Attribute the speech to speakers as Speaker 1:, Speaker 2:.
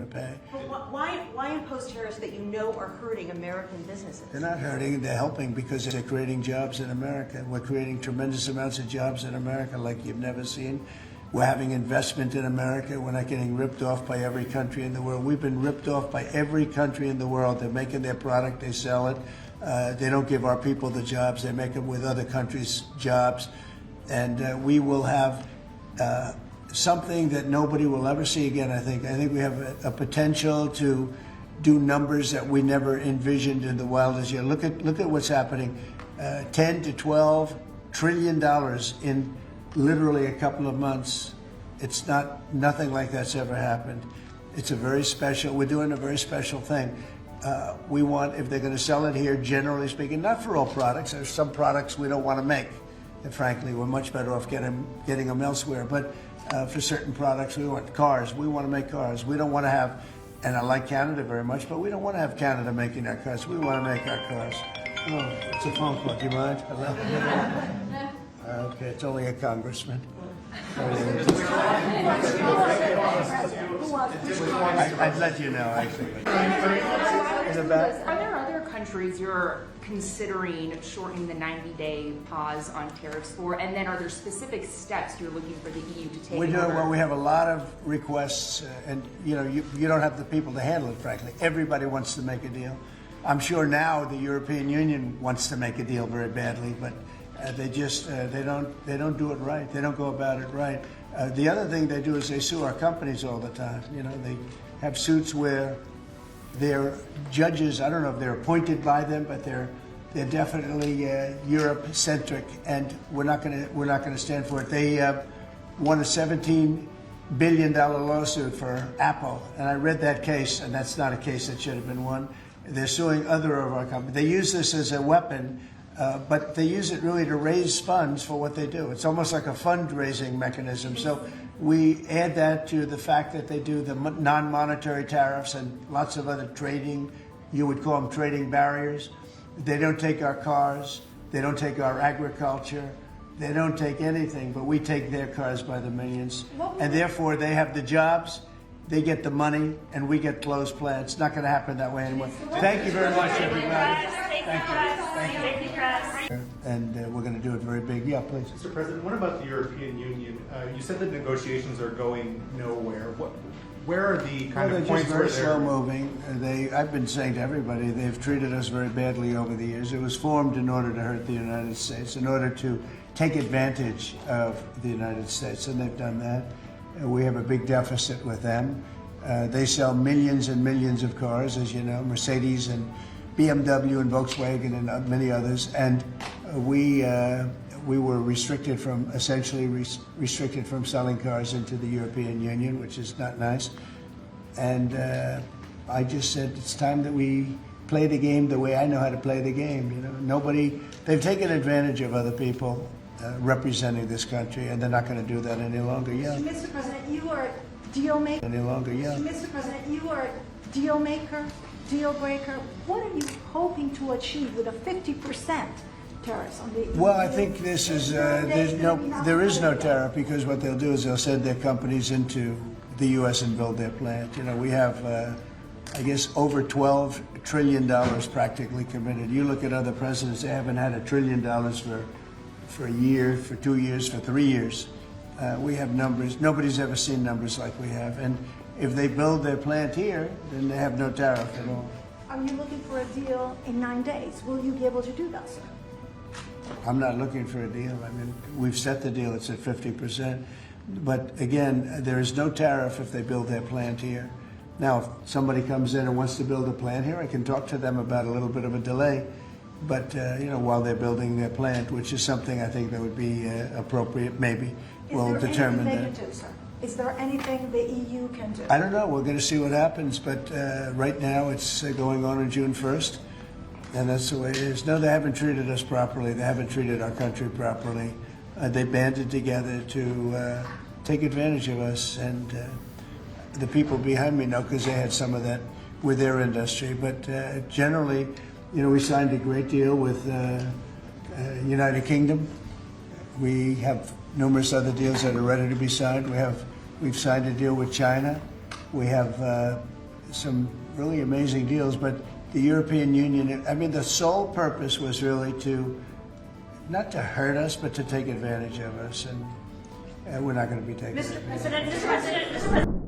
Speaker 1: pay.
Speaker 2: But why impose tariffs that you know are hurting American businesses?
Speaker 1: They're not hurting, they're helping because they're creating jobs in America. We're creating tremendous amounts of jobs in America like you've never seen. We're having investment in America. We're not getting ripped off by every country in the world. We've been ripped off by every country in the world. They're making their product, they sell it. They don't give our people the jobs. They make them with other countries' jobs. And we will have something that nobody will ever see again, I think. I think we have a potential to do numbers that we never envisioned in the wildest year. Look at what's happening. 10 to 12 trillion dollars in literally a couple of months. It's nothing like that's ever happened. It's a very special, we're doing a very special thing. We want, if they're going to sell it here, generally speaking, not for all products. There's some products we don't want to make. And frankly, we're much better off getting them elsewhere. But for certain products, we want cars. We want to make cars. We don't want to have, and I like Canada very much, but we don't want to have Canada making our cars. We want to make our cars. Oh, it's a phone call. Do you mind? Hello? Okay, it's only a congressman. I'd let you know, actually. In the back?
Speaker 3: Are there other countries you're considering shortening the 90-day pause on tariffs for? And then are there specific steps you're looking for the EU to take?
Speaker 1: We're doing well. We have a lot of requests, and you know, you don't have the people to handle it. Frankly, everybody wants to make a deal. I'm sure now the European Union wants to make a deal very badly, but they just they don't do it right. They don't go about it right. The other thing they do is they sue our companies all the time. You know, they have suits where their judges, I don't know if they're appointed by them, but they're definitely Europe-centric, and we're not going to stand for it. They won a $17 billion lawsuit for Apple, and I read that case, and that's not a case that should have been won. They're suing other of our companies. They use this as a weapon, but they use it really to raise funds for what they do. It's almost like a fundraising mechanism. So we add that to the fact that they do the non-monetary tariffs and lots of other trading, you would call them trading barriers. They don't take our cars. They don't take our agriculture. They don't take anything, but we take their cars by the millions. And therefore, they have the jobs, they get the money, and we get closed plants. It's not going to happen that way anymore. Thank you very much, everybody. Thank you. And we're going to do it very big. Yeah, please.
Speaker 4: Mr. President, what about the European Union? You said the negotiations are going nowhere. Where are the kind of points where they're
Speaker 1: slow moving? I've been saying to everybody, they've treated us very badly over the years. It was formed in order to hurt the United States, in order to take advantage of the United States, and they've done that. We have a big deficit with them. They sell millions and millions of cars, as you know, Mercedes and BMW and Volkswagen and many others, and we were restricted from, essentially restricted from selling cars into the European Union, which is not nice. And I just said it's time that we play the game the way I know how to play the game. You know, they've taken advantage of other people representing this country, and they're not going to do that any longer. Yeah.
Speaker 2: Mr. President, you are a deal maker.
Speaker 1: Any longer, yeah.
Speaker 2: Mr. President, you are a deal maker, deal breaker. What are you hoping to achieve with a 50% tariffs on the EU?
Speaker 1: Well, I think this is there is no tariff, because what they'll do is they'll send their companies into the U.S. and build their plant. You know, we have I guess over $12 trillion practically committed. You look at other presidents; they haven't had $1 trillion for a year, for 2 years, for 3 years. We have numbers. Nobody's ever seen numbers like we have. And if they build their plant here, then they have no tariff at all.
Speaker 2: Are you looking for a deal in 9 days? Will you be able to do that, sir?
Speaker 1: I'm not looking for a deal. I mean, we've set the deal. It's at 50%. But again, there is no tariff if they build their plant here. Now, if somebody comes in and wants to build a plant here, I can talk to them about a little bit of a delay. But, you know, while they're building their plant, which is something I think that would be appropriate, maybe, we'll determine that.
Speaker 2: Is there anything they can do, sir? Is there anything the EU can do?
Speaker 1: I don't know. We're going to see what happens. But right now it's going on June 1st. And that's the way it is. No, they haven't treated us properly. They haven't treated our country properly. They banded together to take advantage of us. And the people behind me know, because they had some of that with their industry. But generally, you know, we signed a great deal with United Kingdom. We have numerous other deals that are ready to be signed. We've signed a deal with China. We have some really amazing deals, but the European Union, I mean, the sole purpose was really to, not to hurt us, but to take advantage of us, and we're not going to be taking advantage.
Speaker 5: Mr. President,